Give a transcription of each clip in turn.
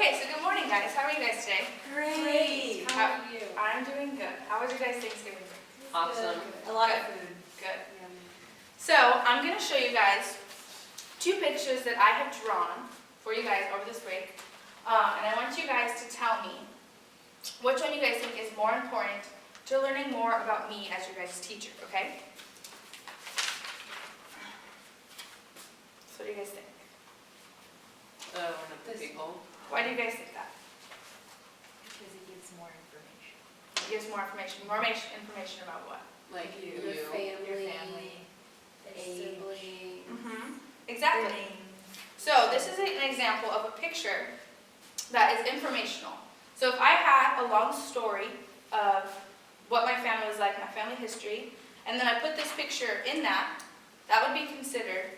Okay, so good morning, guys. How are you guys today? Great. How are you? I'm doing good. How was your guys' Thanksgiving break? Awesome. A lot of food. Good. So I'm going to show you guys two pictures that I have drawn for you guys over this break. And I want you guys to tell me which one you guys think is more important to learning more about me as your guys' teacher, okay? So what do you guys think? One of the people. Why do you guys think that? Because it gives more information. It gives more information about what? Like you. Your family, Your family. the siblings. Exactly. So this is an example of a picture that is informational. So if I had a long story of what my family was like, my family history, and then I put this picture in that, that would be considered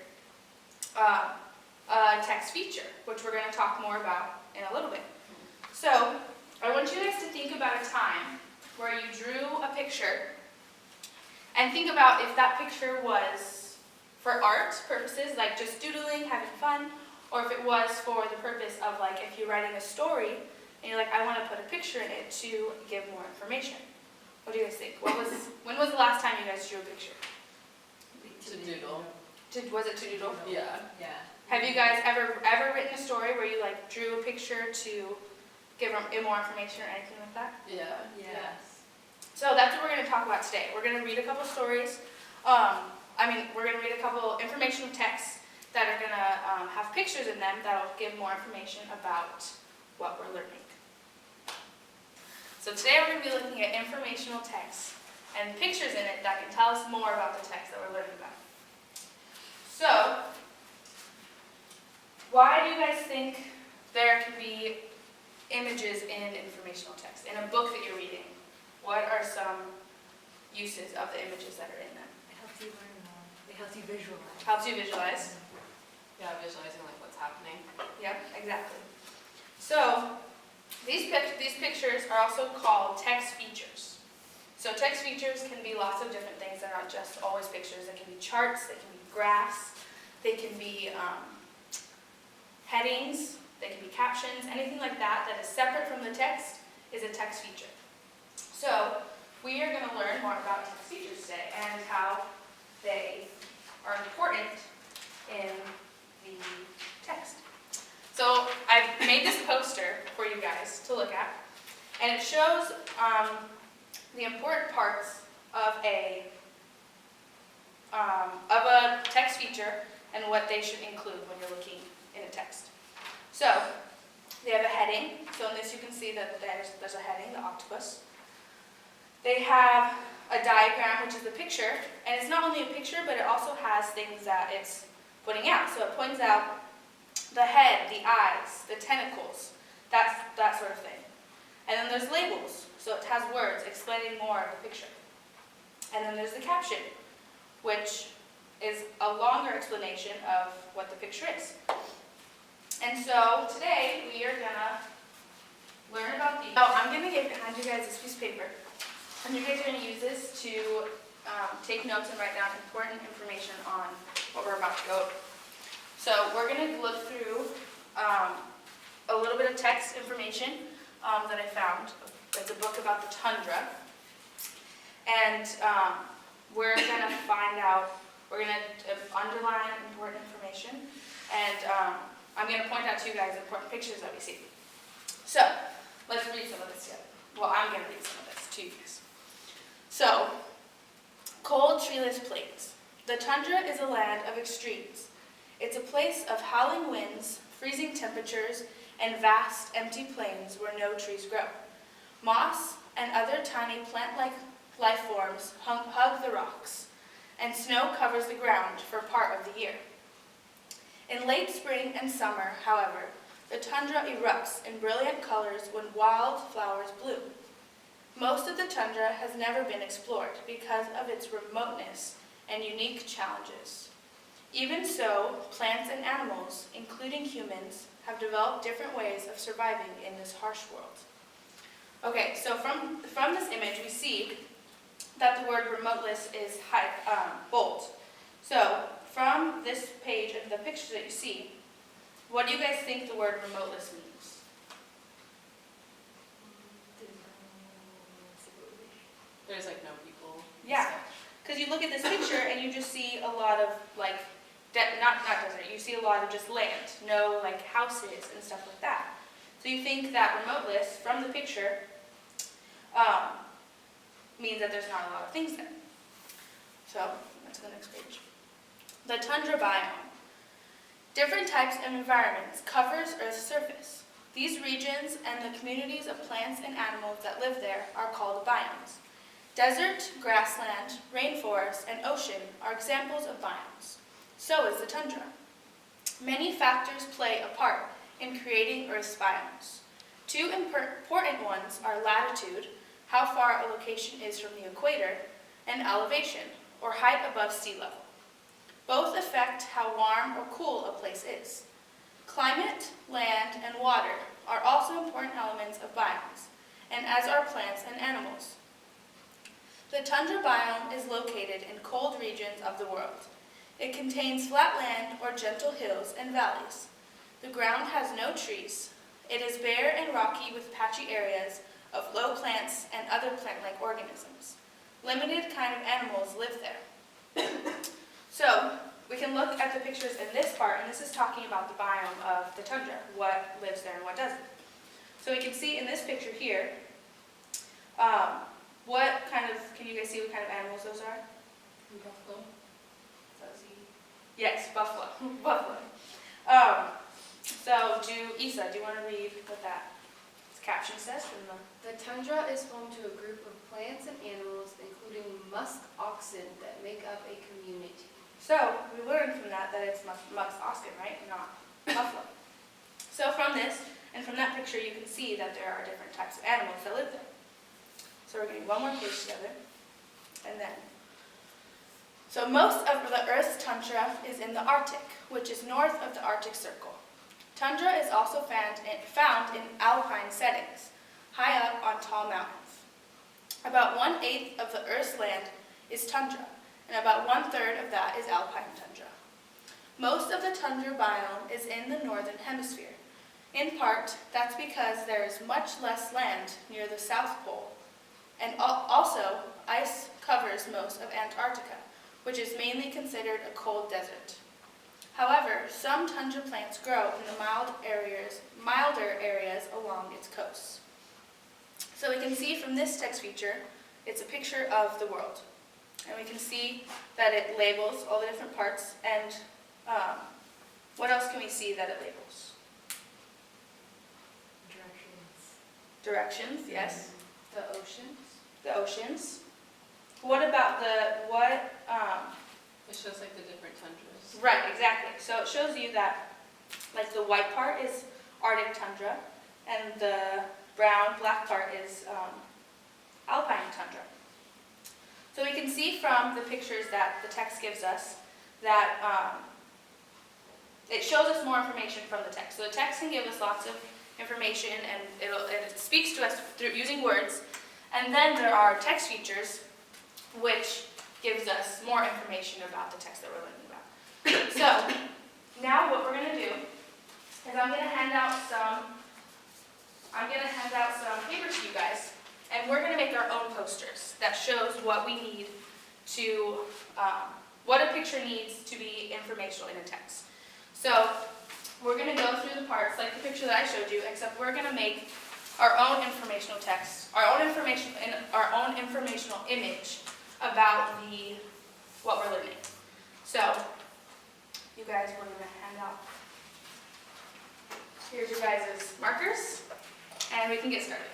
a text feature, which we're going to talk more about in a little bit. So I want you guys to think about a time where you drew a picture and think about if that picture was for art purposes, like just doodling, having fun, or if it was for the purpose of like if you're writing a story and you're like, I want to put a picture in it to give more information. What do you guys think? When was the last time you guys drew a picture? To doodle. Was it to doodle? Yeah. Yeah. Have you guys ever written a story where you like drew a picture to give it more information or anything like that? Yeah. Yes. So that's what we're going to talk about today. We're going to read a couple stories. We're going to read a couple informational texts that are going to have pictures in them that will give more information about what we're learning. So today we're going to be looking at informational texts and pictures in it that can tell us more about the text that we're learning about. So, why do you guys think there can be images in informational text? In a book that you're reading, what are some uses of the images that are in them? It helps you learn more. It helps you visualize. Helps you visualize. Yeah, visualizing like what's happening. Yep, exactly. So, these pictures are also called text features. So text features can be lots of different things. They're not just always pictures. They can be charts, they can be graphs, they can be headings, they can be captions, anything like that that is separate from the text is a text feature. So we are going to learn more about text features today and how they are important in the text. So I've made this poster for you guys to look at, and it shows the important parts of a text feature and what they should include when you're looking in a text. So they have a heading. So in this you can see that there's a heading, the octopus. They have a diagram, which is the picture, and it's not only a picture, but it also has things that it's putting out. So it points out the head, the eyes, the tentacles, that sort of thing. And then there's labels, so it has words explaining more of the picture. And then there's the caption, which is a longer explanation of what the picture is. And so today we are going to learn about these. So I'm going to hand you guys this piece of paper, and you guys are going to use this to take notes and write down important information on what we're about to go over. So we're going to look through a little bit of text information that I found. It's a book about the tundra. And we're going to find out, we're going to underline important information. And I'm going to point out to you guys important pictures that we see. So let's read some of this together. Well, I'm going to read some of this to you guys. So, cold, treeless plains. The tundra is a land of extremes. It's a place of howling winds, freezing temperatures, and vast, empty plains where no trees grow. Moss and other tiny plant-like life forms hug the rocks, and snow covers the ground for part of the year. In late spring and summer, however, the tundra erupts in brilliant colors when wild flowers bloom. Most of the tundra has never been explored because of its remoteness and unique challenges. Even so, plants and animals, including humans, have developed different ways of surviving in this harsh world. Okay, so from this image we see that the word remoteless is bold. So from this page of the picture that you see, what do you guys think the word remoteless means? you look at this picture and you just see a lot of like, not desert, you see a lot of just land, no like houses and stuff like that. So you think that remoteless from the picture means that there's not a lot of things there. So let's go to the next page. The tundra biome. Different types of environments covers Earth's surface. These regions and the communities of plants and animals that live there are called biomes. Desert, grassland, rainforest, and ocean are examples of biomes. So is the tundra. Many factors play a part in creating Earth's biomes. Two important ones are latitude, how far a location is from the equator, and elevation, or height above sea level. Both affect how warm or cool a place is. Climate, land, and water are also important elements of biomes, and as are plants and animals. The tundra biome is located in cold regions of the world. It contains flat land or gentle hills and valleys. The ground has no trees. It is bare and rocky with patchy areas of low plants and other plant-like organisms. Limited kind of animals live there. So, we can look at the pictures in this part, and this is talking about the biome of the tundra, what lives there and what doesn't. So we can see in this picture here, can you guys see what kind of animals those are? Buffalo. Yes, buffalo. Buffalo. So, Isa, do you want to read what that caption says from the... The tundra is home to a group of plants and animals, including musk oxen, that make up a community. So, we learned from that it's musk oxen, right? Not buffalo. So from this, and from that picture, you can see that there are different types of animals that live there. So we're getting one more page together, and then. So most of the Earth's tundra is in the Arctic, which is north of the Arctic Circle. Tundra is also found in alpine settings, high up on tall mountains. About 1/8 of the Earth's land is tundra, and about 1/3 of that is alpine tundra. Most of the tundra biome is in the northern hemisphere. In part, that's because there is much less land near the South Pole, and also ice covers most of Antarctica, which is mainly considered a cold desert. However, some tundra plants grow in the milder areas along its coasts. So we can see from this text feature, it's a picture of the world. And we can see that it labels all the different parts, and what else can we see that it labels? Directions, yes. The oceans. The oceans. What about It shows like the different tundras. right, exactly. So it shows you that, like the white part is Arctic tundra, and the black part is alpine tundra. So we can see from the pictures that the text gives us that it shows us more information from the text. So the text can give us lots of information, and it speaks to us through using words. And then there are text features, which gives us more information about the text that we're learning about. So now what we're going to do is I'm going to hand out some papers to you guys, and we're going to make our own posters that shows what we need to, what a picture needs to be informational in a text. So we're going to go through the parts like the picture that I showed you, except we're going to make our own informational text, our own informational image about what we're learning. So you guys, we're going to hand out. Here's your guys' markers, and we can get started.